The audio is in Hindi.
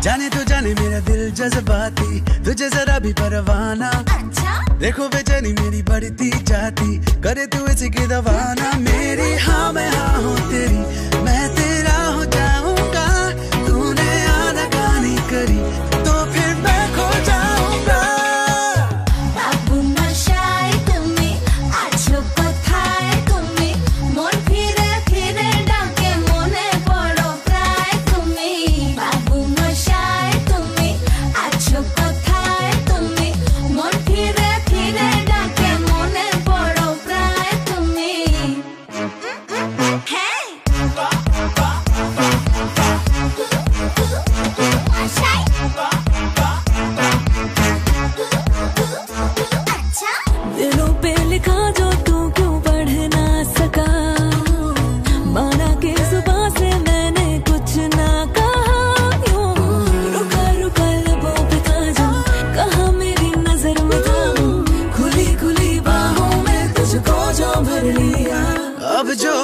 जाने तो जाने मेरा दिल जज्बाती, तुझे जरा भी परवाना। अच्छा? देखो बेचैनी मेरी बढ़ती जाती, करे तू इसी की दवाना। मेरी हाँ मैं हाँ हूँ तेरी, मैं तेरा हो जाऊंगा। तूने आनाकानी करी तो फिर मैं खो जाऊंगा। बाबू नशाए तुम्हें आछो कथाए तुम्हें मन फिरे फिरे डाके मने पड़ो प्राय तुम्हें। बाबू नशाए तुम्हें आछो कथाए तुम्हें मन फिरे फिरे डाके मने पड़ो प्राय तुम्हें। दिलों पे लिखा जो तू क्यों पढ़ ना सका, माना के जुबां से मैंने कुछ ना कहा। यूं रुका रुका लबों पे था जो कहा मेरी नजर में था, खुली खुली बाहों में तुझको जो भर लिया। अब जो